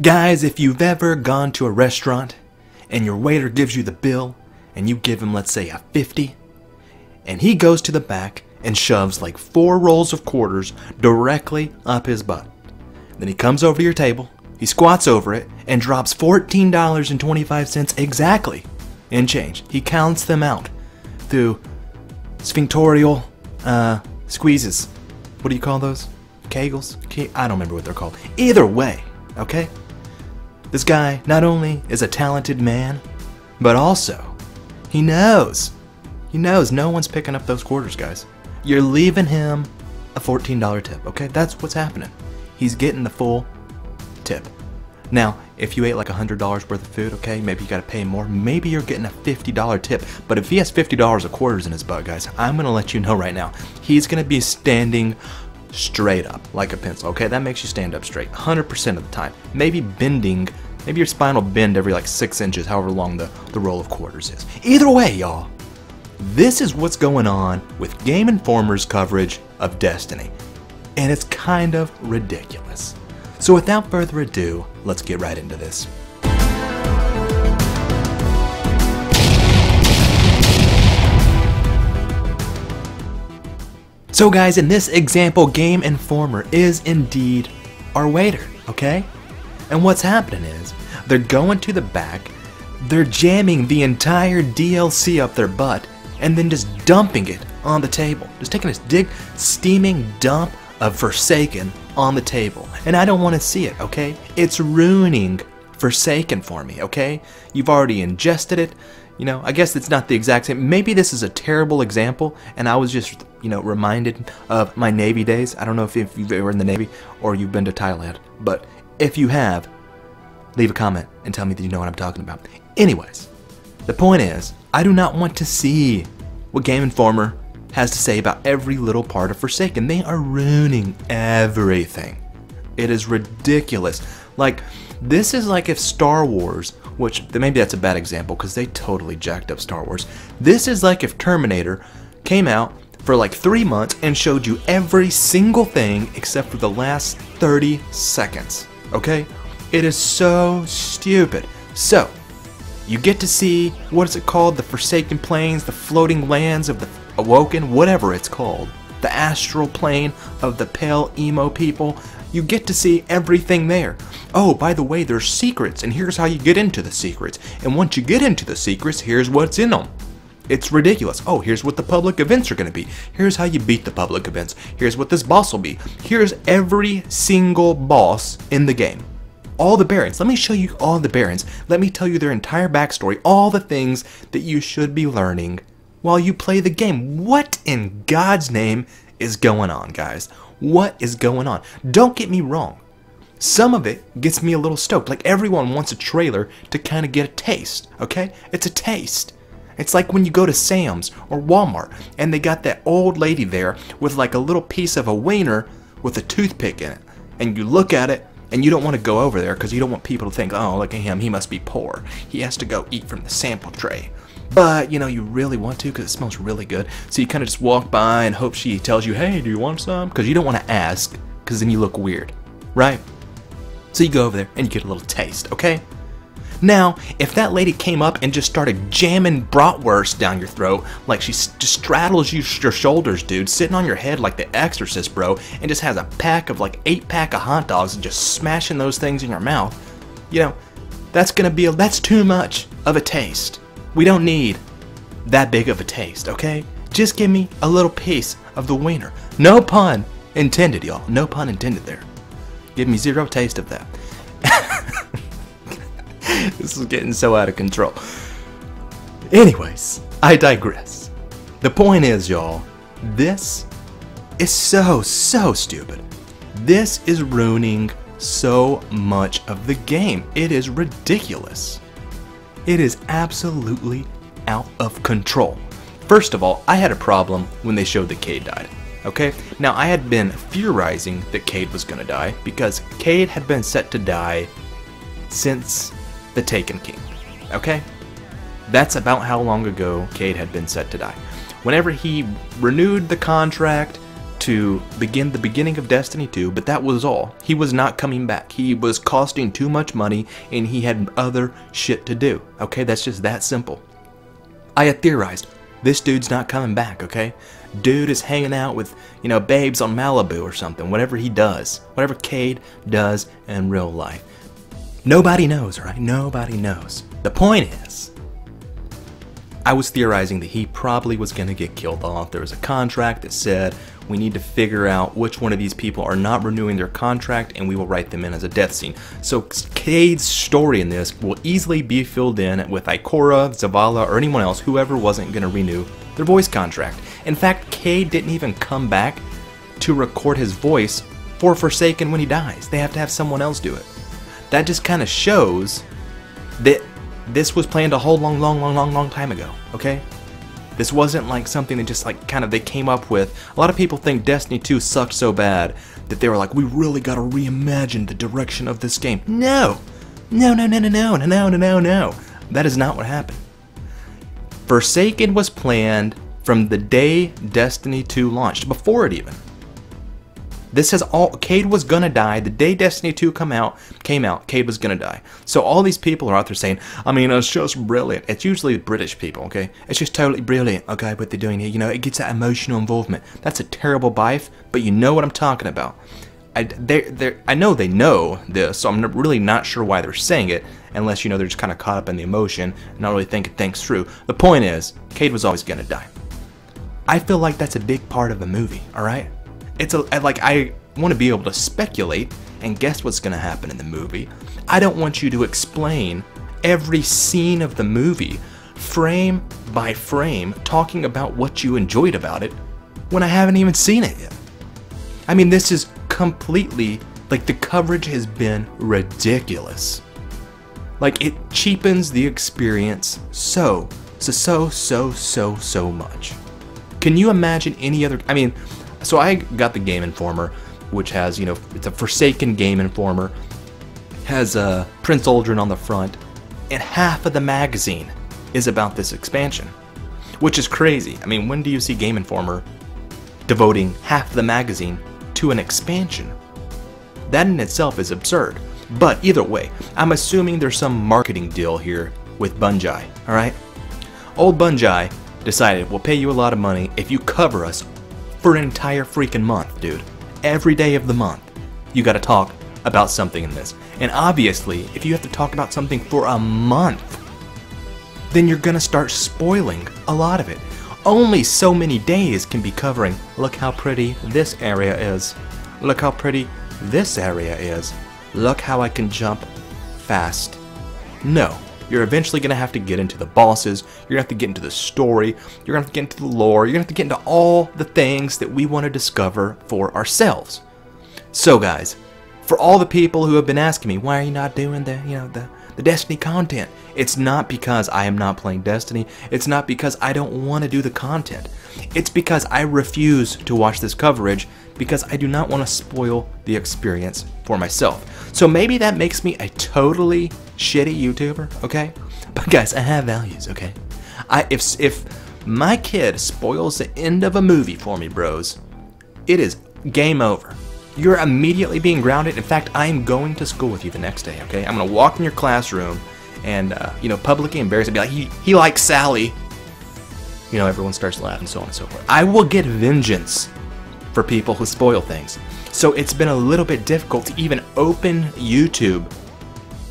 Guys, if you've ever gone to a restaurant and your waiter gives you the bill and you give him, let's say, a 50, and he goes to the back and shoves like 4 rolls of quarters directly up his butt. Then he comes over to your table, he squats over it, and drops $14.25 exactly in change. He counts them out through sphinctorial squeezes. What do you call those? Kegels? I don't remember what they're called. Either way, okay? This guy not only is a talented man, but also he knows no one's picking up those quarters, guys. You're leaving him a $14 tip, okay? That's what's happening. He's getting the full tip. Now, if you ate like $100 worth of food, okay, maybe you gotta pay more. Maybe you're getting a $50 tip. But if he has $50 of quarters in his butt, guys, I'm gonna let you know right now, he's gonna be standing straight up like a pencil, okay? That makes you stand up straight 100% of the time. Maybe bending, maybe your spine will bend every like 6 inches, however long the roll of quarters is. Either way, y'all, this is what's going on with Game Informer's coverage of Destiny. And it's kind of ridiculous. So without further ado, let's get right into this. So guys, in this example, Game Informer is indeed our waiter, okay? And what's happening is, they're going to the back, they're jamming the entire DLC up their butt, and then just dumping it on the table. Just taking this big, steaming dump of Forsaken on the table. And I don't want to see it, okay? It's ruining Forsaken for me, okay? You've already ingested it. You know, I guess it's not the exact same. Maybe this is a terrible example, and I was just, you know, reminded of my Navy days. I don't know if you've ever in the Navy or you've been to Thailand, but if you have, leave a comment and tell me that you know what I'm talking about. Anyways, the point is, I do not want to see what Game Informer has to say about every little part of Forsaken. They are ruining everything. It is ridiculous. Like, this is like if Star Wars, which maybe that's a bad example because they totally jacked up Star Wars. This is like if Terminator came out for like 3 months and showed you every single thing except for the last 30 seconds, okay? It is so stupid. So, you get to see, what is it called? The Forsaken Plains, the floating lands of the Awoken, whatever it's called. The astral plane of the pale emo people. You get to see everything there. Oh, by the way, there's secrets, and here's how you get into the secrets. And once you get into the secrets, here's what's in them. It's ridiculous. Oh, here's what the public events are going to be. Here's how you beat the public events. Here's what this boss will be. Here's every single boss in the game. All the Barons. Let me show you all the Barons. Let me tell you their entire backstory. All the things that you should be learning while you play the game. What in God's name is going on, guys? What is going on? Don't get me wrong. Some of it gets me a little stoked. Like, everyone wants a trailer to kind of get a taste, okay? It's a taste. It's like when you go to Sam's or Walmart and they got that old lady there with like a little piece of a wiener with a toothpick in it. And you look at it and you don't want to go over there because you don't want people to think, oh, look at him, he must be poor. He has to go eat from the sample tray. But, you know, you really want to because it smells really good. So you kind of just walk by and hope she tells you, hey, do you want some? Because you don't want to ask because then you look weird, right? So you go over there and you get a little taste, okay? Now, if that lady came up and just started jamming bratwurst down your throat, like she just straddles your shoulders, dude, sitting on your head like the Exorcist, bro, and just has a pack of like 8-pack of hot dogs and just smashing those things in your mouth, you know, that's too much of a taste. We don't need that big of a taste, okay? Just give me a little piece of the wiener. No pun intended, y'all. No pun intended there. Give me zero taste of that. This is getting so out of control. Anyways, I digress. The point is, y'all, this is so stupid. This is ruining so much of the game. It is ridiculous. It is absolutely out of control. First of all, I had a problem when they showed that Cade died. Okay? Now, I had been theorizing that Cade was gonna die because Cade had been set to die since the Taken King. Okay? That's about how long ago Cade had been set to die. Whenever he renewed the contract to begin the beginning of Destiny 2, but that was all. He was not coming back. He was costing too much money, and he had other shit to do. Okay, that's just that simple. I had theorized, this dude's not coming back, okay? Dude is hanging out with, you know, babes on Malibu or something, whatever he does. Whatever Cade does in real life. Nobody knows, right? Nobody knows. The point is, I was theorizing that he probably was going to get killed off. There was a contract that said we need to figure out which one of these people are not renewing their contract, and we will write them in as a death scene. So Cade's story in this will easily be filled in with Ikora, Zavala, or anyone else, whoever wasn't going to renew their voice contract. In fact, Cade didn't even come back to record his voice for Forsaken when he dies. They have to have someone else do it. That just kind of shows that this was planned a whole long time ago, okay? This wasn't like something that just like kind of they came up with. A lot of people think Destiny 2 sucked so bad that they were like, we really gotta reimagine the direction of this game. No! No. That is not what happened. Forsaken was planned from the day Destiny 2 launched, before it even. This has all, Cade was gonna die. The day Destiny 2 came out, Cade was gonna die. So all these people are out there saying, I mean, it's just brilliant. It's usually British people, okay? It's just totally brilliant, okay, what they're doing here. You know, it gets that emotional involvement. That's a terrible bife, but you know what I'm talking about. I know they know this, so I'm really not sure why they're saying it, unless, you know, they're just kind of caught up in the emotion and not really thinking things through. The point is, Cade was always gonna die. I feel like that's a big part of the movie, alright? It's like I want to be able to speculate and guess what's going to happen in the movie. I don't want you to explain every scene of the movie, frame by frame, talking about what you enjoyed about it when I haven't even seen it yet. I mean, this is completely, like, the coverage has been ridiculous. Like, it cheapens the experience so much. Can you imagine any other, I mean, so I got the Game Informer, which has, you know, it's a Forsaken Game Informer, has Prince Aldrin on the front, and half of the magazine is about this expansion, which is crazy. I mean, when do you see Game Informer devoting half of the magazine to an expansion? That in itself is absurd. But either way, I'm assuming there's some marketing deal here with Bungie, alright? Old Bungie decided, we'll pay you a lot of money if you cover us for an entire freaking month, dude. Every day of the month, you gotta talk about something in this. And obviously, if you have to talk about something for a month, then you're gonna start spoiling a lot of it. Only so many days can be covering, look how pretty this area is. Look how pretty this area is. Look how I can jump fast. No. You're eventually going to have to get into the bosses, you're going to have to get into the story, you're going to have to get into the lore, you're going to have to get into all the things that we want to discover for ourselves. So guys, for all the people who have been asking me, why are you not doing the Destiny content? It's not because I am not playing Destiny, it's not because I don't want to do the content. It's because I refuse to watch this coverage because I do not want to spoil the experience for myself. So maybe that makes me a totally shitty YouTuber, okay? But guys, I have values, okay? If my kid spoils the end of a movie for me, bros, it is game over. You're immediately being grounded. In fact, I am going to school with you the next day, okay? I'm going to walk in your classroom and, you know, publicly embarrass and be like, he likes Sally. You know, everyone starts laughing, so on and so forth. I will get vengeance for people who spoil things. So it's been a little bit difficult to even open YouTube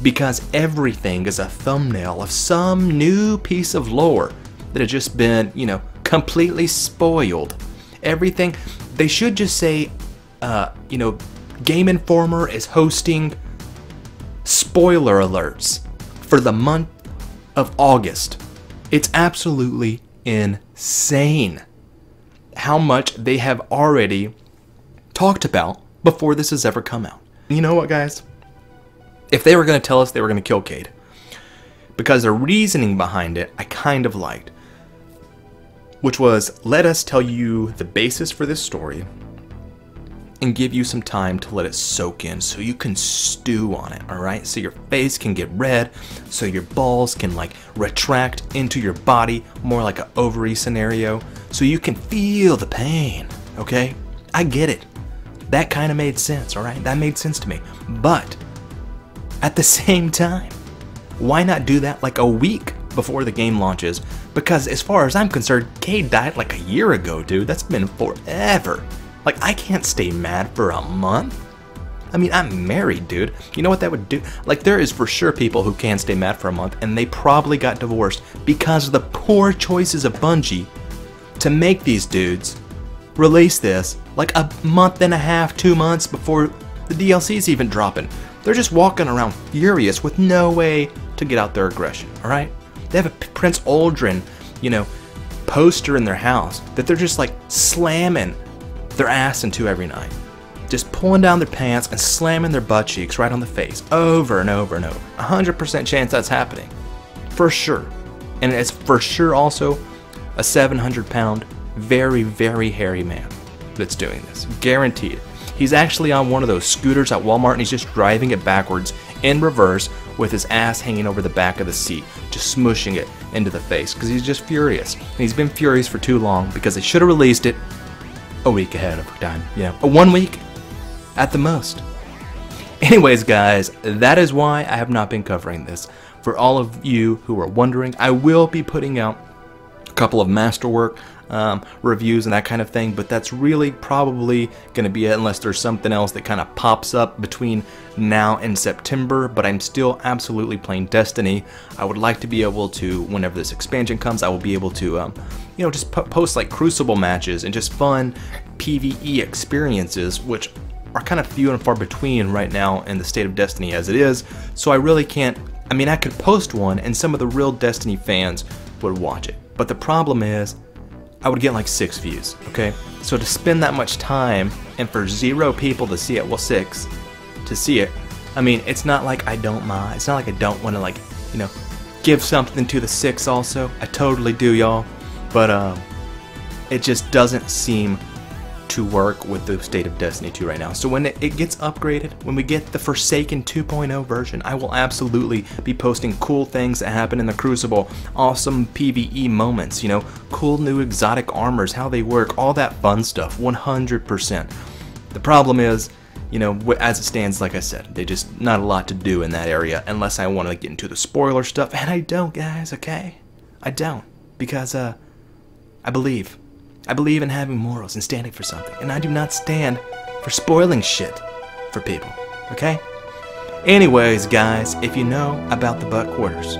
because everything is a thumbnail of some new piece of lore that has just been, you know, completely spoiled. Everything, they should just say, you know, Game Informer is hosting spoiler alerts for the month of August. It's absolutely insane how much they have already talked about before this has ever come out. You know what, guys? If they were going to tell us they were going to kill Cade, because the reasoning behind it I kind of liked, which was, let us tell you the basis for this story and give you some time to let it soak in so you can stew on it, alright? So your face can get red, so your balls can like retract into your body, more like an ovary scenario, so you can feel the pain, okay? I get it. That kind of made sense, alright? That made sense to me. But, at the same time, why not do that like a week before the game launches? Because as far as I'm concerned, Cade died like a year ago, dude. That's been forever. Like, I can't stay mad for a month. I mean, I'm married, dude. You know what that would do? Like, there is for sure people who can't stay mad for a month, and they probably got divorced because of the poor choices of Bungie to make these dudes release this like a month and a half, 2 months before the DLC's even dropping. They're just walking around furious with no way to get out their aggression, alright? They have a Prince Aldrin, you know, poster in their house that they're just like slamming their ass into every night. Just pulling down their pants and slamming their butt cheeks right on the face over and over and over. 100% chance that's happening. For sure. And it's for sure also a 700-pound, very, very hairy man that's doing this. Guaranteed. He's actually on one of those scooters at Walmart and he's just driving it backwards in reverse with his ass hanging over the back of the seat, just smushing it into the face because he's just furious. And he's been furious for too long because they should have released it a week ahead of time. You know, 1 week at the most. Anyways, guys, that is why I have not been covering this. For all of you who are wondering, I will be putting out a couple of masterwork reviews and that kind of thing, but that's really probably going to be it unless there's something else that kind of pops up between now and September. But I'm still absolutely playing Destiny. I would like to be able to, whenever this expansion comes, I will be able to you know, just post like Crucible matches and just fun PvE experiences, which are kind of few and far between right now in the state of Destiny as it is. So I really can't, I mean, I could post one and some of the real Destiny fans would watch it, but the problem is I would get like 6 views, okay? So to spend that much time and for 0 people to see it, well, 6 to see it, I mean, it's not like I don't mind. It's not like I don't want to, like, you know, give something to the 6 also. I totally do, y'all. But it just doesn't seem to work with the state of Destiny 2 right now. So when it gets upgraded, when we get the Forsaken 2.0 version, I will absolutely be posting cool things that happen in the Crucible, awesome PvE moments, you know, cool new exotic armors, how they work, all that fun stuff, 100%. The problem is, you know, as it stands, like I said, they just not a lot to do in that area unless I want to get into the spoiler stuff, and I don't, guys, okay? I don't, because I believe in having morals and standing for something, and I do not stand for spoiling shit for people, okay? Anyways, guys, if you know about the butt quarters,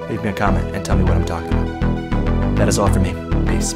leave me a comment and tell me what I'm talking about. That is all for me. Peace.